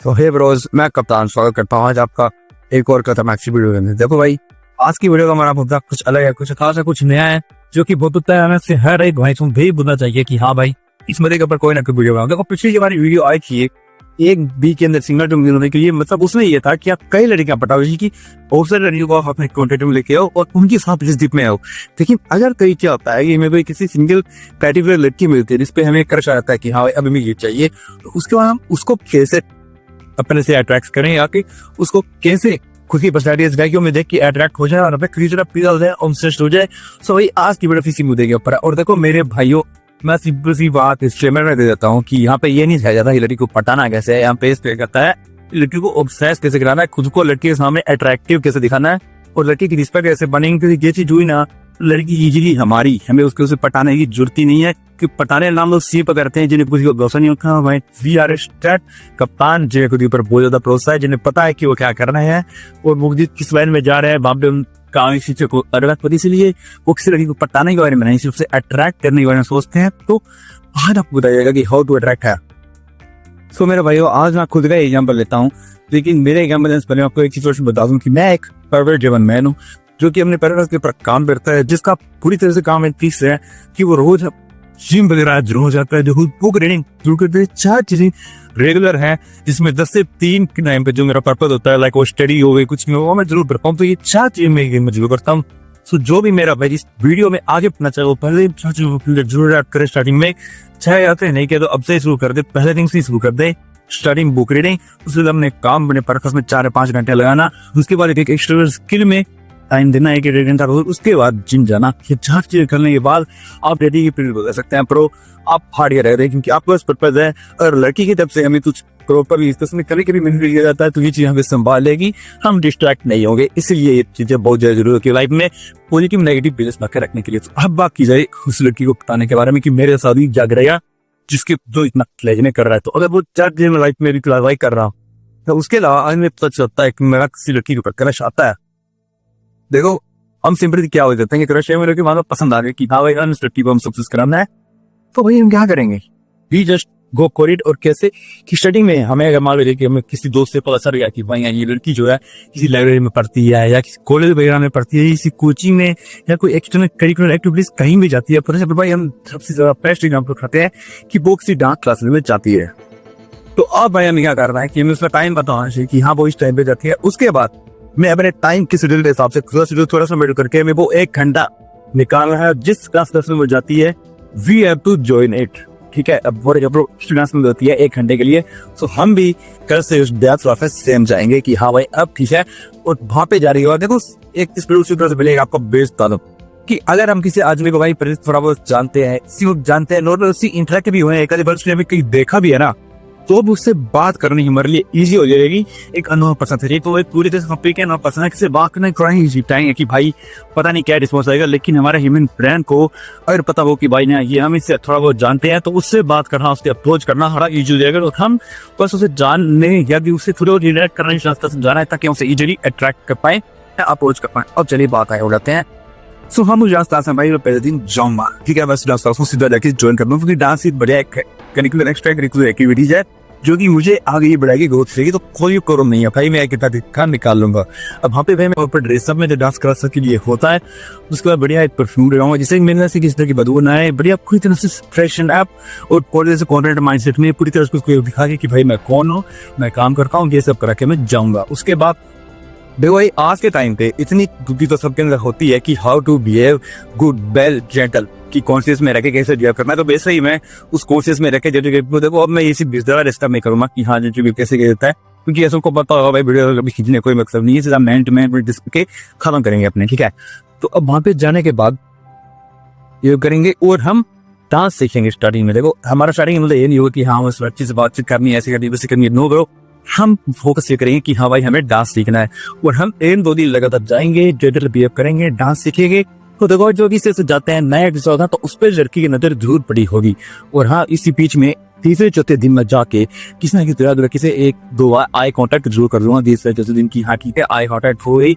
तो हे ब्रोज, मैं कप्तान स्वागत करता हूँ आज आपका एक और खतरनाक सी वीडियो में। देखो भाई, आज की वीडियो का हमारा मुद्दा कुछ अलग है, कुछ खास है, कुछ नया है, जो कि बहुत होता है हमें से हर एक भाई को भी बोलना चाहिए कि हाँ भाई, इस मुद्दे के ऊपर कोई ना कोई वीडियो बनाओ। देखो, पिछली जो हमारी वीडियो आई थी एक बी के अंदर सिंगल टू मिलने के लिए, मतलब उसमें ये था कि आप कई लड़कियां पटाओ कि बहुत सारी लड़कियों को आप अपने कॉन्टेक्ट में लेके आओ और उनके साथ रिलेशनशिप में आओ। लेकिन अगर कई क्या होता है कि हमें कोई किसी सिंगल कैटेगरी लड़की मिलती है जिसपे हमें क्रश आता है कि हाँ भाई अब हमें ये चाहिए, तो उसके बाद हम उसको कैसे अपने से अट्रैक्ट करें या कि उसको कैसे खुद की पर्सनैलिटी लड़कियों में देख के अट्रैक्ट हो जाए और अपने क्रिएटर पिघल जाए और उनसे हो जाए। सो भाई, आज की वीडियो इसी मुद्दे के ऊपर है। और देखो मेरे भाइयों, मैं सिंपल सी बात स्ट्रीमर में दे देता हूँ कि यहाँ पे ये नहीं सिखाया जाता लड़की को पटाना कैसे है, यहाँ पे इस पे करता है लड़की को ऑब्सेस कैसे कराना है, खुद को लड़की के सामने अट्रैक्टिव कैसे दिखाना है और लड़की की रिस्पेक्ट कैसे बनेंगे। क्योंकि ये चीज हुई ना, लड़की इजीली हमारी, हमें उसके उसे पटाने की जरूरत ही नहीं है कि पटाने नाम लोग सी पकड़ते हैं जिन्हें किसी को भरोसा नहीं होता। भाई वी आर स्टार्ट कप्तान जिन्हें खुद ऊपर बहुत ज्यादा भरोसा है, जिन्हें पता है कि वो क्या करना है और वो किस लाइन में जा रहे हैं, वहां पे उनका शिक्षक को अरगत पड़ी, इसलिए वो किसी लड़की को पटाने के बारे में नहीं, सिर्फ अट्रैक्ट करने के बारे में सोचते हैं। तो आज आपको बताइएगा कि हाउ टू अट्रैक्ट है। सो मेरे भाइयों, आज मैं खुद का एग्जाम्पल लेता हूँ, लेकिन मेरे एग्जाम्पल पहले आपको एक चीज बता दूं कि मैं एक परवर्ट ड्रिवन मैन हूँ जो कि अपने पेरेंट्स के ऊपर काम करता है, जिसका पूरी तरह से काम इस है कि वो रोज जिम वगैरह जरूर जाता है, जो बुक रीडिंग जरूर करते हैं। 4 चीजें रेगुलर है जिसमें 10 से 3 के टाइम पे जो मेरा पर्पज होता है, लाइक वो स्टडी हो गई, कुछ नहीं हो, मैं जरूर करता हूँ। तो ये 4 चीजें मैं जरूर करता हूँ। सो जो भी मेरा भाई इस वीडियो में आगे पढ़ना चाहे वो पहले जरूर ऐड करे स्टार्टिंग में, चाहे आते नहीं किया तो अब से शुरू कर दे, पहले दिन से शुरू कर दे स्टार्टिंग बुक रीडिंग। उसके बाद अपने काम अपने पर्पस में 4 या 5 घंटे लगाना, उसके बाद एक एक्स्ट्रा स्किल में टाइम देना, 1 घंटा रोज, उसके बाद जिम जाना। ये 4 चीजें करने के बाद आप रेडी की प्रिंट कर सकते हैं प्रो। आप हार्ड रह रहे क्योंकि आपको पर्पज है और लड़की की तरफ से हमें कुछ प्रॉपर इसमें कभी मिल लिया जाता है, तो ये चीज हमें संभाल लेगी, हम डिस्ट्रैक्ट नहीं होंगे। इसलिए ये चीजें बहुत ज्यादा जरूरी होती है लाइफ में पॉजिटिव नेगेटिव बैलेंस बना के रखने के लिए। तो अब बात की जाए उस लड़की को बताने के बारे में कि मेरे साथ ही जाग रहा जिसके जो इतना लेजने कर रहा है, तो अगर वो 4 चीजें मैं लाइफ में भी क्लासिफाई कर रहा हूँ, तो उसके अलावा आज में पता चलता है कि मेरा किसी लड़की के ऊपर क्रश आता है। देखो, हम सिंपली क्या हो जाते हैं कि क्रश है मेरे के बाद पसंद आ गए कि हाँ भाई इस लड़की को हम सक्सेस कराना है, तो भाई हम क्या करेंगे, we just go for it. और कैसे कि स्टार्टिंग में हमें अगर मान लीजिए कि हमें किसी दोस्त से पता चल गया कि भाई ये लड़की जो है किसी लाइब्रेरी में पढ़ती है या किसी कॉलेज वगैरह में पढ़ती है, किसी कोचिंग में या कोई एक्सटर्नल करिकुलर एक्टिविटीज कहीं भी जाती है, पर भाई हम सबसे ज्यादा बेस्ट एग्जाम्पल उठाते हैं कि वो किसी डांस क्लास में जाती है। तो अब भाई हमें क्या करना है कि हमें उसका टाइम पता होना चाहिए कि हाँ वो इस टाइम पे जाती है। उसके बाद मैं अपने टाइम के शेड्यूल के हिसाब से थोड़ा सा मेडल करके हमें वो 1 घंटा निकालना है जिस क्लास में वो जाती है। We have to join it, ठीक है। अब वो स्टूडेंट्स में होती है 1 घंटे के लिए, तो हम भी कल से उस डेथ ऑफिस सेम जाएंगे कि हाँ भाई अब ठीक है, और वहां पे जा रही है। देखो, एक स्पिरिट से मिलेगा आपको बेस बता दो कि अगर हम किसी आदमी को भाई थोड़ा बहुत जानते हैं नॉर्मल उससे इंटरेक्ट भी हुए हैं, कहीं देखा भी है ना, तो अब उससे बात करनी हमारे लिए इजी हो जाएगी। एक अनोन पर्सन थे तो एक पूरी तरह से कंप्लीट अनोन पर्सन है, किसी बात करना थोड़ा ही इजी टाइम है कि भाई पता नहीं क्या रिस्पॉन्स आएगा, लेकिन हमारे ह्यूमन ब्रेन को अगर पता हो कि भाई ना ये हम इससे थोड़ा बहुत जानते हैं, तो उससे बात करना, उससे अप्रोच करना थोड़ा इजी हो जाएगा। और हम बस उसे जानने या कि उससे थोड़ा रिलेट करने की रास्ता समझाना है ताकि उसे इजीली अट्रैक्ट कर पाए, अप्रोच कर पाए। अब चलिए बात आगे उड़ाते हैं। सो हम उस डांस क्लास में भाई पहले दिन जाऊंगा, ठीक है, बस डांस क्लास को सीधा जाके ज्वाइन कर लूँ, क्योंकि डांस एक बढ़िया करिकुलर एक्स्ट्रा करिकुलर एक्टिविटीज है जो कि मुझे आगे बढ़ाएगी, ग्रोथ करेगी। तो कोई प्रॉब्लम नहीं है भाई, मैं कितना निकाल लूंगा। अब वहाँ पे भाई मैं ऊपर ड्रेसअप में जो डांस क्लास के लिए होता है, उसके बाद बढ़िया एक परफ्यूम लगाऊंगा जिससे मेरे से किसी तरह की बदबू ना आए, बढ़िया पूरी तरह से फ्रेश एंड अप और पूरी से कॉन्फिडेंट माइंडसेट में पूरी तरह से उसको दिखा के कि भाई मैं कौन हूँ, मैं काम करता हूँ, ये सब करा के मैं जाऊंगा। उसके बाद देखो भाई, आज के टाइम पे इतनी बुद्धि तो सबके अंदर होती है कि how to behave good well gentle, कि कॉन्शियस में रह के कैसे बिहेव करना है। तो वैसे ही मैं उस कॉन्शियस में रह के देखो, अब मैं इसी बिजनेस रिश्ता नहीं करूंगा कि हाँ जो कैसे देता है, क्योंकि ऐसा को पता होगा भाई वीडियो कभी खींचने कोई मकसद नहीं है, सीधा मैंट के खत्म करेंगे अपने, ठीक है। तो अब वहां पे जाने के बाद ये करेंगे और हम डांस सीखेंगे। स्टार्टिंग में देखो, हमारा स्टार्टिंग मतलब ये नहीं होगा कि हाँ उस बच्चे से बातचीत करनी है, ऐसे करनी वैसे करनी है, नो ब्रो। हम फोकस ये करेंगे कि हाँ भाई हमें डांस सीखना है और हम 1-2 दिन लगातार जाएंगे, जेंटल बिहेव करेंगे, डांस सीखेंगे। तो देखो, जो भी से जाते हैं नया एपिसोड था, तो उस पर लड़की की नजर जरूर पड़ी होगी। और हाँ, इसी बीच में तीसरे चौथे दिन में जाके किसी ना किसी तरह किसी एक दो बार आई कांटेक्ट जरूर कर लूंगा। तीसरे चौथे दिन की हाँ ठीक है आई कांटेक्ट हो गई।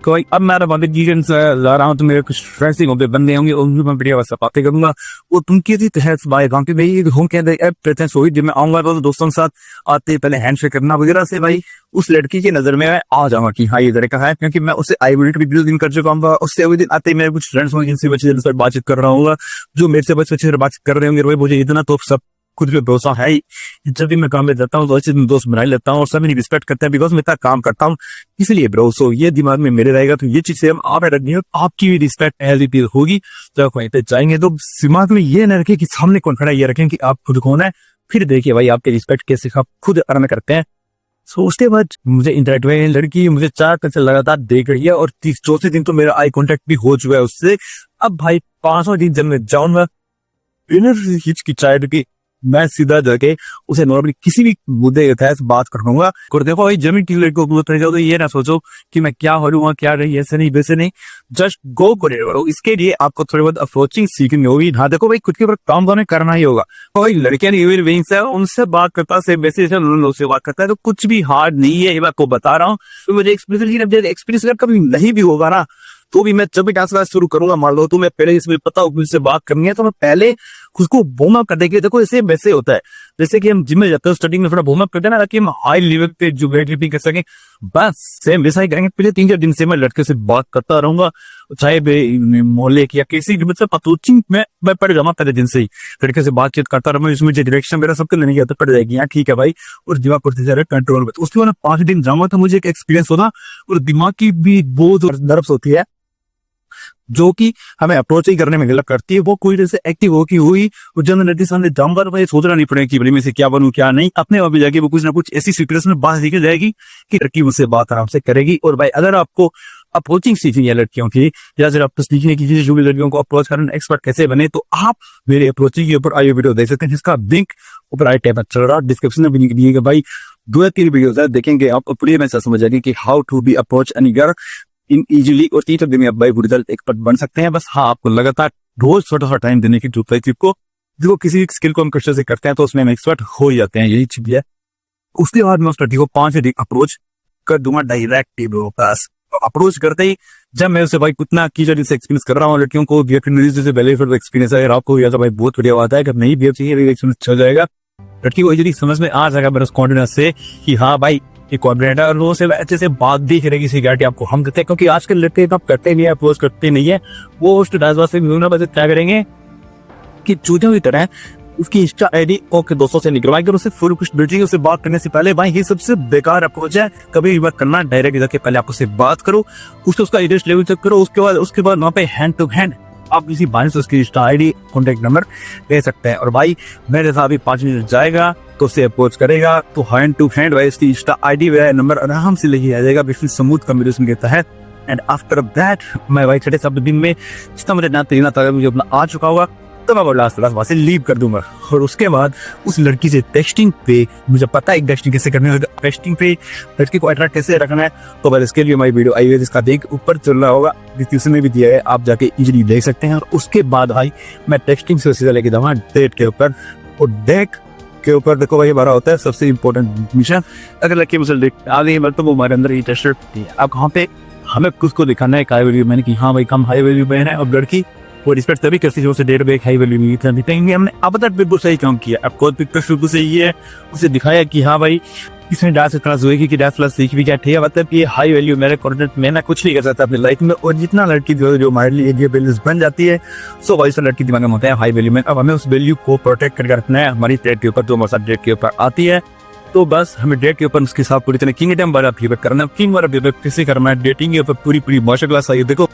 कोई अब मैं वीकेंड ला रहा हूँ तो मेरे कुछ फ्रेंड्स ही बंदे होंगे उनकी मैं बढ़िया वैसा बातें करूंगा। वो तुमकी थी तहत बाय गाँव के भाई होम के प्रेजेंस हुई जब मैं आऊंगा तो दोस्तों के साथ आते पहले हैंडशेक करना वगैरह से भाई उस लड़की की नजर में आ जाऊंगा कि हाँ ये लड़का है, क्योंकि मैं उससे आई वीडियो भी दिन कर चुका हूँ। उससे अगले दिन आते ही मेरे कुछ फ्रेंड्स होंगे जिनसे बच्चे बातचीत कर रहा हूँ, जो मेरे से बच्चे से बातचीत कर रहे होंगे भाई मुझे इतना तो सब खुद पे भरोसा है ही। जब भी मैं काम में जाता हूँ तो अच्छे दोस्त बना लेता हूँ और सब मेरी रिस्पेक्ट करते हैं बिकॉज मैं इतना काम करता हूँ इसलिए ब्रो। सो ये दिमाग में मेरे रहेगा तो ये चीजें हम आप रखनी है, आपकी भी रिस्पेक्ट एज इट इज होगी। जब वहीं पे जाएंगे तो दिमाग में ये न रखें कि सामने कौन खड़ा है, ये रखें कि आप खुद कौन है, फिर देखिए भाई आपके रिस्पेक्ट कैसे आप खुद अर्न करते हैं। सो उसके बाद मुझे इंटरेक्ट हुआ लड़की मुझे 4 दिन से लगातार देख रही है और 34 दिन तो मेरा आई कांटेक्ट भी हो चुका है उससे। अब भाई 5वां दिन जब मैं जाऊंगा हिचकिचाहट की मैं सीधा जाके उसे नॉर्मली किसी भी मुद्दे के तहत बात करूंगा। और देखो भाई जमीन टी लड़की को तो ये ना सोचो कि मैं क्या हो क्या रही ऐसे नहीं वैसे नहीं, जस्ट गो करो। इसके लिए आपको थोड़ी बहुत अप्रोचिंग सीखनी होगी। हाँ देखो भाई खुद के ऊपर काम तो करना ही होगा। कोई लड़कियां है उनसे बात करता से वैसे से बात करता है तो कुछ भी हार्ड नहीं है, ये मैं आपको बता रहा हूँ। तो मुझे एक्सपीरियंस अगर कभी नहीं भी होगा ना तो भी मैं जब भी डांस क्लास शुरू करूंगा मान लो तो मैं पहले इसमें पता हो मुझसे बात करनी है तो मैं पहले खुद को वार्म अप कर देंगे। देखो ऐसे वैसे होता है जैसे कि हम जिम में जाते हैं स्टार्टिंग में थोड़ा वार्म अप करते हैं ना ताकि हम हाई लेवल पे जो वेट लिफ्टिंग कर सकें, बस सेम वैसा ही करेंगे। पहले 3-4 दिन से मैं लड़के से बात करता रहूंगा चाहे मोहल्ले की या किसी मतलब अप्रोचिंग में मैं पड़ जाऊंगा पहले दिन से ही लड़के से बातचीत करता रहूंगा। इसमें जो डायरेक्शन मेरा सबके लेने की पड़ जाएगी यहाँ ठीक है भाई और दिमाग करते जा रहे कंट्रोल में। तो उसके बाद 5 दिन जाऊंगा तो मुझे एक एक्सपीरियंस होगा और दिमाग की भी बहुत नर्व्स होती है जो कि हमें अप्रोच ही करने में हेल्प करती है। वो कोई जैसे एक्टिव हो की हुई और जब मैं सामने जाऊंगा तो भाई सोचना नहीं पड़ेगा कि भाई में से क्या बनूं क्या नहीं, अपने वहां भी जाके वो कुछ ना कुछ ऐसी सिचुएशन में बात निकल जाएगी कि लड़की मुझसे बात आराम से करेगी। और भाई अगर आपको अप्रोचिंग सीखनी है लड़कियों की या फिर आपको सीखने की चीजें जो भी लड़कियों को अप्रोच करना एक्सपर्ट कैसे बने तो आप मेरे अप्रोचिंग के ऊपर आइए वीडियो देख सकते हैं जिसका लिंक ऊपर आई टैब चल रहा है डिस्क्रिप्शन में भी दिएगा। भाई 2-3 वीडियो देखेंगे आप पूरी में समझ जाएगी कि how to be approach any girl in easily और 3 दिन में आप भाई रिजल्ट एक्सपर्ट बन सकते हैं। बस हाँ आपको लगातार रोज थोड़ा टाइम देने की जरूरत है क्योंकि देखो किसी स्किल को हम कष्ट से करते हैं तो उसमें हम एक्सपर्ट हो जाते हैं, यही चीज है। उसके बाद मैं उस लड़की को 5 दिन अप्रोच कर दूंगा डायरेक्ट पास। अप्रोच करते ही जब मैं उसे भाई कितना की जैसे एक्सपीरियंस कर रहा हूँ लड़कियों को एक्सपीरियंस है आपको या तो भाई बहुत बढ़िया बात है। अगर नहीं भी चाहिए एक्सपीरियंस चल जाएगा लड़की को इजीली समझ में आ जाएगा मेरे कॉन्फिडेंस से कि हाँ भाई कॉर्पोरेटर और वो से अच्छे से बात दिख रहेगी सिक्योरिटी आपको हम देते हैं क्योंकि आजकल लड़के आप करते नहीं है अप्रोच करते नहीं है वो उस से बस क्या करेंगे कि चूतियों की तरह उसकी इंस्टा आईडी ओके दोस्तों से निकलवाएंगे और उसे फुल कुछ भेजिए। उसे बात करने से पहले भाई ये सबसे बेकार अप्रोच है, कभी भी बात करना डायरेक्ट जाके पहले आप उससे बात करो उसका इंटरेस्ट लेवल चेक करो उसके बाद वहाँ पे हैंड टू हैंड आप किसी बारे से उसकी इंस्टा आईडी कॉन्टेक्ट नंबर ले सकते हैं। और भाई मेरे साथ भी 5 मिनट जाएगा तो उससे अप्रोच करेगा तो हैंड टू हैंड भाई उसकी इंस्टा आईडी व नंबर आराम से लेके आ जाएगा बिल्कुल स्मूथ कम्युनिकेशन के तहत। एंड आफ्टर दैट मैं भाई 6 दिन में जितना मुझे ना तरीना था मुझे अपना आ चुका होगा तो मैं लास्ट वहां से लीव कर दूंगा। और उसके बाद उस लड़की से टेक्सटिंग पे मुझे पता है टेक्सटिंग कैसे करनी है, टेक्सटिंग पे लड़की को अट्रैक्ट कैसे रखना है तो बस इसके लिए हमारी वीडियो आई है जिसका लिंक ऊपर चल रहा होगा डिस्क्रिप्शन में भी दिया है आप जाके इजीली देख सकते हैं। और उसके बाद भाई मैं टेक्सटिंग से सीधा लेके जाऊंगा डेट के ऊपर और डेट के ऊपर देखो भाई हमारा होता है सबसे इम्पोर्टेंट मिशन। अगर लड़की मुझे आ गई तो वो हमारे अंदर इंटरेस्टेड है। अब वहाँ पे हमें उसको दिखाना है हाई वैल्यू मैंने कि हाँ भाई कम हाई वैल्यू मैन है और लड़की वो रिस्पेक्ट तभी करती है जो डेट पे हाई वैल्यू नहीं हमने अब तक बिल्कुल सही काम किया। अब कोई पिक्चर शुरू से ये है उसे दिखाया कि हाँ भाई इसमें डांस क्लास हुएगी कि डांस क्लास सीख भी क्या ठीक है मतलब ये हाई वैल्यू मेरे कॉन्टेंट में ना कुछ नहीं कर सकता अपनी लाइफ में। और जितना लड़की जो हमारे लिए ये बैलेंस बन जाती है सो वैसा लड़की दिमाग में होता है हाई वैल्यू में। अब हमें उस वैल्यू को प्रोटेक्ट करके रखना है हमारी डेट के ऊपर जो हमारे साथ डेट के ऊपर आती है तो बस हमें डेट के ऊपर उसके साथ पूरी तरह किंग टाइम वाला फीडबैक करना है। किंग वाला फीडबैक कैसे करना है डेटिंग के ऊपर पूरी मास्टर क्लास आई देखो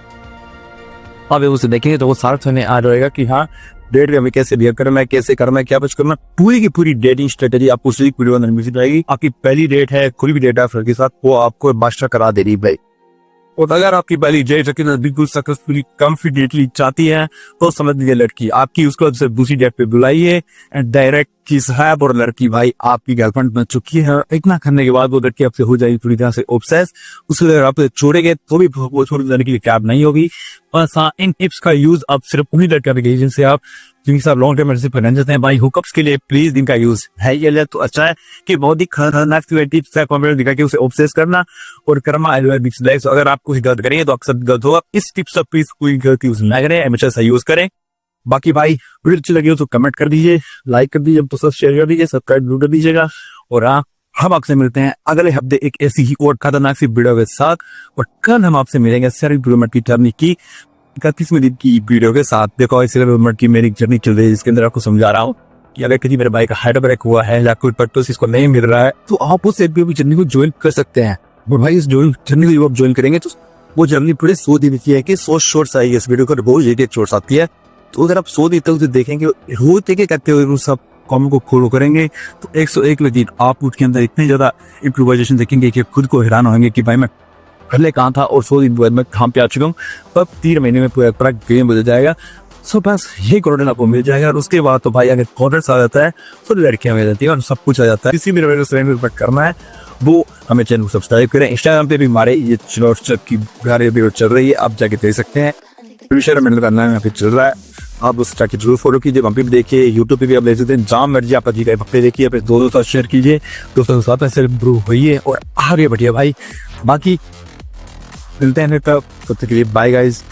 अब उसे देखेंगे तो वो सारा सुनने आ जाएगा कि हाँ डेट में हमें कैसे बिहेव करना है कैसे करना है क्या कुछ करना पूरी की पूरी डेटिंग स्ट्रेटेजी आपको उसी वीडियो अंदर मिल जाएगी। आपकी पहली डेट है कोई भी डेट है फ्रेंड के साथ वो आपको मास्टर करा दे रही भाई। और अगर आपकी पहली डेट बिल्कुल सक्सेसफुली कॉन्फिडेंटली चाहती है तो समझ लीजिए लड़की आपकी उसको दूसरी डेट पे बुलाइए एंड डायरेक्ट चीज है और लड़की भाई आपकी गर्लफ्रेंड बन चुकी है, इतना करने के बाद वो लड़की आपसे हो जाएगी पूरी तरह से ऑब्सेस, उससे अगर आप छोड़ेंगे तो भी वो छोड़ देने की कैब नहीं होगी। बस हाँ, इन टिप्स का यूज आप सिर्फ उन्हीं लड़कियों करेंगे जिनसे आप जिनके साथ लॉन्ग टर्म रिलेशनशिप रहना चाहते हैं भाई। हुकअप्स के लिए प्लीज इनका यूज है ये तो अच्छा है कि बहुत ही खतरनाक टिप्स है, कॉन्फिडेंस दिखा के उसे ऑब्सेस करना और करना लाइक। अगर आप कुछ गलत करेंगे तो अक्सर गलत होगा। इस टिप्स का प्लीज कोई गलत यूज ना करें, हमेशा सही यूज करें। बाकी भाई वीडियो अच्छी लगी हो तो कमेंट कर दीजिए, लाइक कर दीजिए, तो सब शेयर कर दीजिए, सब्सक्राइब जरूर कर दीजिएगा। और हाँ, हम आपसे मिलते हैं अगले हफ्ते एक ऐसी ही और खतरनाक सी वीडियो के साथ। और कल हम आपसे मिलेंगे सेल्फ इम्प्रूवमेंट की जर्नी की 31वें दिन की वीडियो के साथ। देखो सेल्फ इम्प्रूवमेंट की मेरी जर्नी चल रही है, जिसके अंदर आपको समझा रहा हूँ कि अगर किसी मेरे भाई का हार्ट ब्रेक हुआ है या कोई पर्पस इसको नहीं मिल रहा है तो आप उस जर्नी को ज्वाइन कर सकते हैं। और भाई इस जर्नी को आप ज्वाइन करेंगे तो वो जर्नी पूरे 100 दिन की है कि 100 शॉर्ट्स आई है इस वीडियो को, बहुत लेटेस्ट शॉर्ट्स आती है। तो अगर आप 100 दिन तक उसे देखेंगे रोज एक करते हुए उस सब कॉमेंट को फॉलो करेंगे तो 101 दिन आप उसके अंदर इतने ज्यादा इम्प्रूवाइजेशन देखेंगे कि खुद को हैरान होंगे कि भाई मैं पहले कहाँ था और 100 दिन बाद मैं कहाँ पे आ चुका हूँ। अब 3 महीने में पूरा गेम बदल जाएगा। सो बस यही कॉन्टेंट आपको मिल जाएगा। और उसके बाद तो भाई अगर कॉन्टेंट आ जाता है तो लड़कियां मिल जाती है और सब कुछ आ जाता है। इसी मेरे वीडियो से करना है वो हमें चैनल को सब्सक्राइब करें। इंस्टाग्राम पे भी हमारे ये की वीडियो चल रही है, आप जाके देख सकते हैं। मेहनत करना है यहाँ पे चल रहा है, आप उस जाके जरूर फॉलो कीजिए। वहाँ पे भी देखिए, यूट्यूब पे भी आप देख सकते हैं। जहाँ मर्जी आप जी पे देखिए, अपने दोस्तों के साथ शेयर कीजिए, दोस्तों के साथ ऐसे इम्प्रूव होइए और आगे बढ़िए भाई। बाकी मिलते हैं फिर तब, तब तक के लिए बाय गाइज।